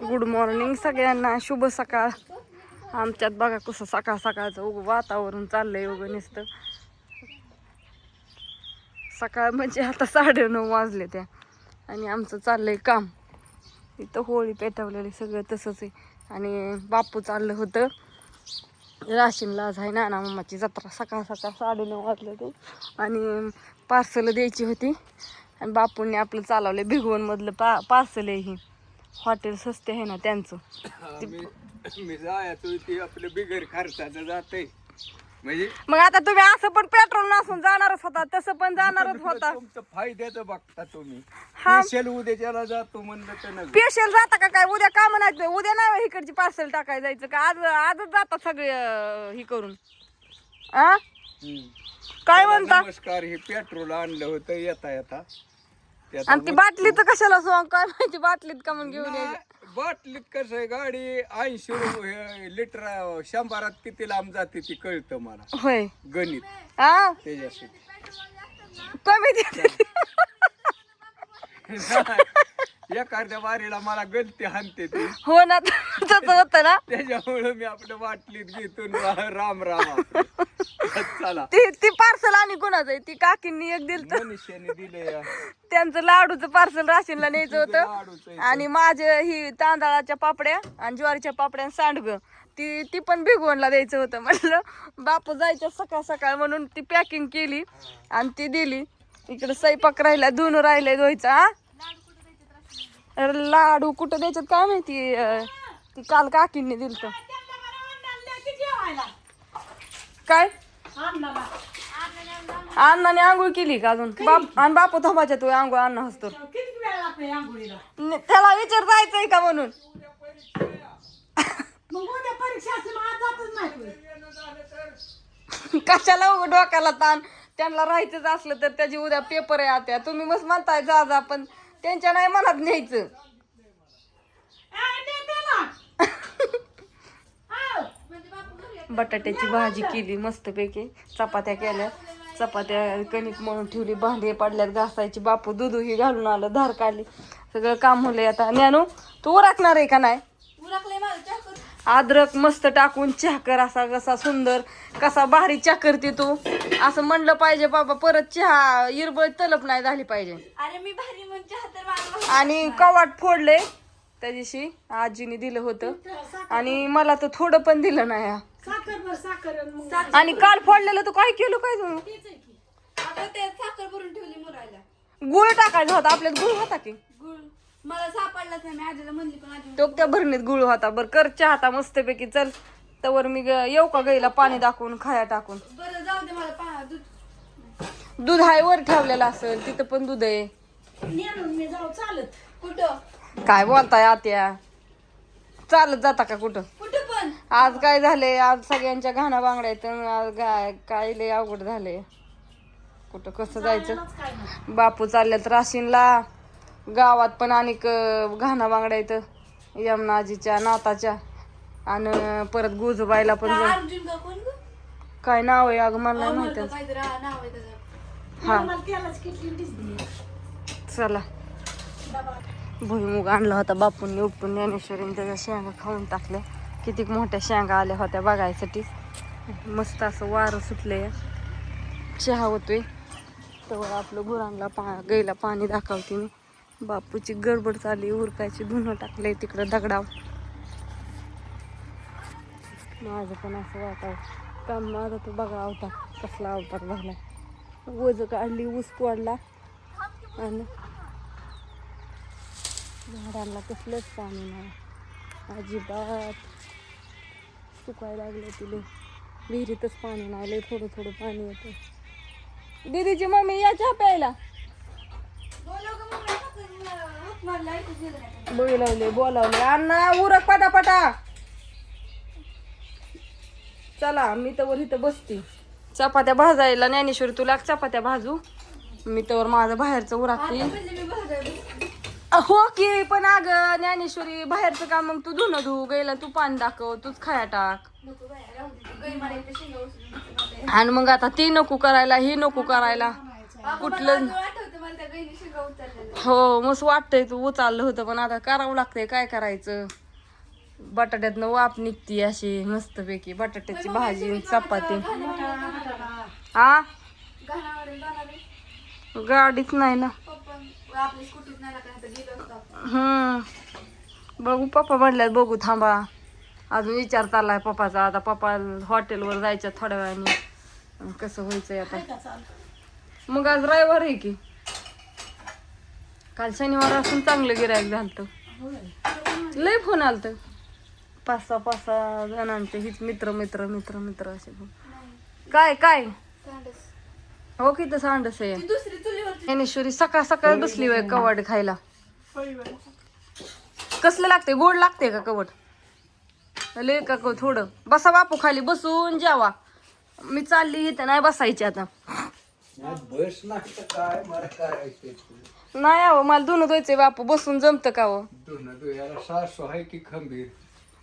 Good morning सगळ्यांना, शुभ सकाळ. आमच्यात बघा कसं सकाळ सकाळचं वातावरण चाललंय. नुसतं सकाळ म्हणजे आता 9:30 वाजले त्या, आणि आमचं चाललंय काम. इथं होळी पेटवलेली सगळं तसंच आहे. आणि बापू चाललं होतं राशीनला. आज आहे नाना मामाची जत्रा. सकाळ 9:30 वाजले ते, आणि पार्सल द्यायची होती. आणि बापूंनी आपलं चालवलं भिगवणमधलं पार्सल आहे. ही हॉटेल स्वस्त आहे ना त्यांचं. मी जायचो ते आपलं बिगर खर्चाचं जातंय म्हणजे. मग आता तुम्ही असं पण पेट्रोल नसून जाणारच होता, तसं पण जाणारच होता. तुमचं फायद्याचं बघता तुम्ही. हा. स्पेशल उद्याच्याला जातो म्हणलं तर नाही. स्पेशल जाता का काय? उद्या का म्हणायचं? उद्या नाही इकडची पार्सल टाकाय जायचं का? आजच जातात सगळे ही करून. आ काय म्हणता? नमस्कार. हे पेट्रोल आणलं होतं येता आणि ती बाटलीचं कशाला सॉंग काय माहिती? बाटलीत का म्हणून घेऊन यायचं? बाटलीत कसं आहे, गाडी 80 लिटर 100 किती लांब जाते ती कळतं मला. होय. गणित हा त्याच्यासाठी कमी देते. एखाद्या वारीला मला गलती हाणते ती. हो ना, तसं होतं ना. त्याच्यामुळे मी आपल्या बाटलीत घेतून राम आपलं. चला. ती पार्सल आणि कोणाचं आहे? ती काकींनी एक दिलं, मनुष्याने दिले. त्यांचं लाडूचं पार्सल राशीनला न्यायचं होतं. लाडूचं आणि माझे ही तांदळाच्या पापड्या आणि ज्वारीच्या पापड्या सांडगं ती पण भिगवणला द्यायचं होतं. म्हटलं बापू जायचं सकाळ सकाळ म्हणून ती पॅकिंग केली आणि ती दिली. इकडे स्वयंपाक राहिला, धुणं राहिलंय धुवायचा. लाडू कुठं द्यायच्यात काय माहिती? ती काल काकींनी दिलं. काय अण्णाने आंघोळ केली का अजून? आणि बापू थांबायच्या तू आंघोळ अण्णा हसतो. त्याला विचार जायचंय का म्हणून. कशाला उघड डोक्याला ताण? त्यांना राहायचंच असलं तर त्याची उद्या पेपर आहे. आता तुम्ही मस्त म्हणताय जा पण त्यांच्या नाही मनात न्यायचं. बटाट्याची भाजी केली मस्तपैकी. चपात्या केल्या, चपात्या कणिक म्हणून ठेवली, भांडे पडल्यात घासायची. बापू दूधही घालून आलं, धार काढली, सगळं काम होलंय. आता ज्ञानू तू उरकणार आहे का नाही? अद्रक मस्त टाकून चहा कर. असा कसा सुंदर, कसा भारी चहा करते तू, असं म्हणलं पाहिजे बाबा. परत चहा इरबळ तलप नाही झाली पाहिजे. अरे मी भारी म्हणून चहा तर आणि कवाट फोडले त्या दिवशी आजीने दिलं होतं, आणि मला तर थोडं पण दिलं नाही. आणि काल फोडलेलं तू काय केलं काय? तू ते साखर भरून ठेवली मुरायला. गुळ टाकायचा होता. आपल्यात गुळ होता की? गुळ मला सापडलाच नाही. मी आजीला म्हणली पण आजी तो त्या भरणीत गुळ होता. बरं कर चहा आता मस्तपैकी. चल तवर मी येऊ का गाईला पाणी दाखवून खाया टाकून? बरं जाऊ दे. मला दूध आहे वर ठेवलेलं असेल, तिथं पण दूध आहे. मी जाऊ चालत. कुठं काय बोलताय आत्या? चालत जाता का कुठं? कुठं पण? आज काय झाले, आज सगळ्यांच्या घाणा बांगड्या आहेत. काय लय अवघड झाले. कुठं कसं जायचं? बापू चालल्यात राशीनला. गावात पण आणि घाणा बांगड्या आहेत यमुनाजीच्या नाताच्या. आणि परत गुजबाईला पण अर्जुन का कोण ग? काय नाव आहे अगं मला नाही माहिती. काहीतरी नाव आहे त्याचं. हा चला. भुईमुग आणला होता बापूंनी उपटून. ज्ञानेश्वरीने त्याच्या शेंगा खाऊन टाकल्या. किती मोठ्या शेंगा आल्या होत्या बघायसाठी. मस्त असं वारं सुटले. चहा होतोय तेव्हा आपलं गुरांना गाईला पाणी दाखवते मी. बापूची गडबड चालली, उरकायची. धुणं टाकलंय तिकडं दगडाव. माझं पण असं वाटावं काम. माझा तो बघा अवतार कसला अवतार झालाय. वज काढली, ऊस तोडला, आणि झाडांना कसलंच पाणी नाही अजिबात. सुकायला लागले तिले. विहिरीतच पाणी नाही, लय थोडं थोडं पाणी येतं. दीदीची मम्मी या चहा प्यायला बोलावले. अण्णा उरक पटापटा. चला मी तर इथं बसते. चपात्या भाजायला ज्ञानेश्वरी तुला चपात्या भाजू, मी तर माझं बाहेरचं उरकते. हो की, पण अगं ज्ञानेश्वरी बाहेरचं काम मग तू धुणं धु, गाईला तू पाणी दाखव, तूच खाया टाक. आणि मग आता ती नको करायला, ही नको करायला. कुठलं त्या गैनी शिगा उतरलेल्या. हो मस्त वाटतंय तू उचललं होतं पण आता करावं लागतंय काय करायचं. बटाट्यातनं वाफ निघती अशी मस्तपैकी बटाट्याची भाजी चपाती. हा घाणावरून जाणार आहे. गाडीच नाही ना. पप्पा आपली स्कूटीत नाही लागला तर गेलो असतो आपण. बघू पप्पा म्हणल्यात बघू थांबा अजून विचार चाललाय पप्पाचा. आता पप्पा हॉटेलवर जायचं थोड्या वेळाने कसं व्हायचंय आता. मग आज रविवार आहे की काल शनिवार असून चांगलं गिरायक झालतं. लय फोन आलत 5-6 जणांचे हीच मित्र मित्र मित्र मित्र असे फोन. काय काय सांडस. हो की तसं अंडस आहे. ती दुसरी चुलीवर ज्ञानेश्वरी सकाळ सकाळ बसली वय कवड खायला. कसलं लागते गोड लागते का कवड लय का थोडं. बसा बापू खाली बसून जेवा. मी चालली इथं नाही बसायची आता. बस नाही तर काय मला करायचं. नाही आहो मला धुणं धुवायचंय बापू बसून जमतं का हो. धुणं धुयाला सासू आहे की खंबीर.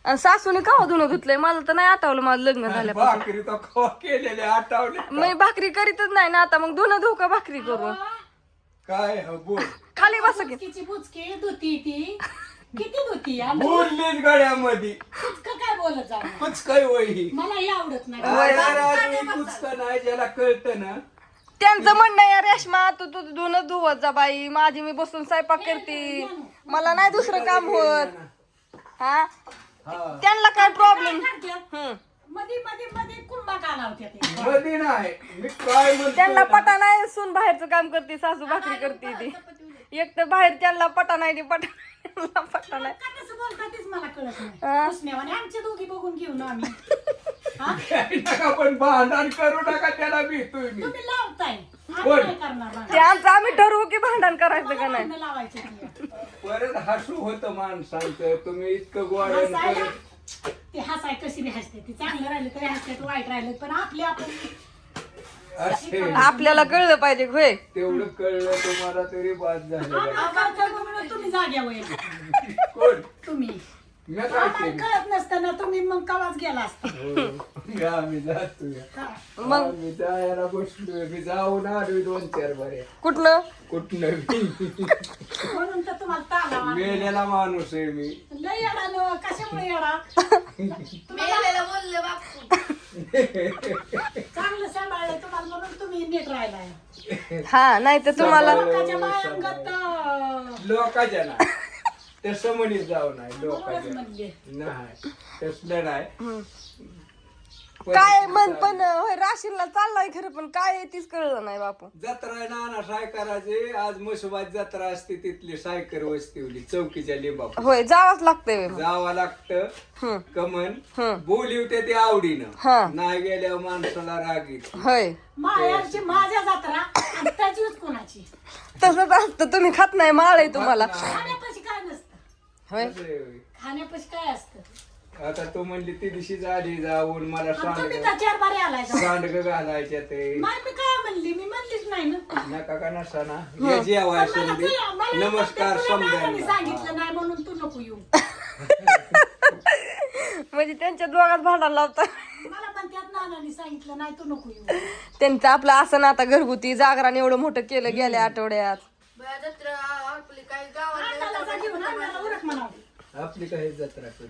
आणि सासूने का हो धुणं धुतलंय मला तर नाही आठवलं माझं लग्न झाल्यापासून. भाकरी तर खवा केलेले आठवले मी भाकरी करीतच नाही ना आता मग धुणं धुऊ का भाकरी करू. काय हो बोल. खाली बस की. बुचकीची बुचकी धुती ती किती धुती बोललीच गड्यामध्ये काय बोलत जा कुच काय वही मला हे आवडत नाही. कुचका नाही ज्याला कळतं ना. त्यांचं म्हणणं आहे रेश्मा तू तू धुणं धुवत जा बाई माझी मी बसून स्वयंपाक करते मला नाही दुसरं काम होत. हा हा त्यांना काय प्रॉब्लेम. मध्ये मध्ये मध्ये कुंभा काला होत्या ते मध्ये नाही मी काय म्हणतो त्यांना ना. पटा नाही सून बाहेरचं काम करते सासू भाकरी करते ती. एक तर बाहेर त्यांना पटा नाही पटा नाही. का तसं बोलता तेच मला कळत हा. नाही. उसण्यावाने आमच्या दोघी बघून घेऊ ना आम्ही. हा? नका पण भांडण करू नका त्याला भेटतोय मी. तुम्ही लावताय आम्ही कोण? काय करणार ते आमचं आम्ही ठरवू की भांडण करायचं का नाही. भांडणं लावायचे ते. परत हसू होतं माणसांचं तुम्ही इतकं गोड हसायला ते हसाय कशी बी हसते ती चांगलं राहिलं तरी हसते वाईट राहिलं पण आपले आपण असे आपल्याला कळलं पाहिजे होय. तेवढं कळलं तुम्हाला तरी बाद झालं. आम्हाला कळतं म्हणून तुम्ही जाग्यावर आहे. कोण तुम्ही मी काय आम्हाला केलं कळत नसताना तुम्ही मग कवाच गेला असता. हो. या मी जातोय. हा. मग मी जायला बसलोय मी जाऊन आलोय 2-4 बरे कुठलं कुठनं म्हणून तर तुम्हाला ताला मारला. मेलेला माणूस आहे मी. लय येडा न कशामुळे येडा मेलेलं बोलले बापू. चांगलं सांभाळलं तुम्हाला म्हणून तुम्ही नीट राहिलाय. हा नाही तर तुम्हाला लोकांच्या बायांगत लोकांच्या ना तसं म्हणीत जाऊ नाही बरोबरच लोकांच्या म्हणले. नाही तसलं नाही. काय म्हण पण होय राशीला चाललाय खरं पण काय आहे तीच कळलं नाही बापू. जत्रा आहे नाना सायकराचे आज मसोबात जत्रा असते तिथली सायकर वस्तीवली चौकीच्या लिंबा होय जावंच लागतंय मग. जावं लागतं. हम्म. कमन बोलिवते ते आवडीनं हा. नाही गेल्यावर माणसाला राग येतो. होय मायाची माझ्या जत्रा आणि त्याचीच कोणाची तसंच असतं तुम्ही खात नाही माळ आहे तुम्हाला खाण्यापाशी काय नसतं. होय असं आहे होय. खाण्यापाशी काय असतं. आता तू म्हणली ती दिवशी झाली जाऊन मला आणि तुम्ही सांडग तर चार बारे आलाय का? सांडग घालायच्या ते नाही मी काय म्हणली मी म्हणलीच नाही ना. नका का नसा ना हे जेवाय पण मला समजे मला नमस्कार तुला नानांनी समजायला सांगितलं नाही म्हणून तू नको येऊ. म्हणजे त्यांच्या दोघात भांडण लावता. मला पण त्यात नानांनी सांगितलं नाही तू नको येऊ. त्यांचं आपलं असं ना आता घरगुती जागरण एवढं मोठं केलं गेल्या आठवड्यात. बया जत्रा आपली काही गावात आणायला जा घेऊन आणायला उरक म्हणावं. आपली काही जत्रा करू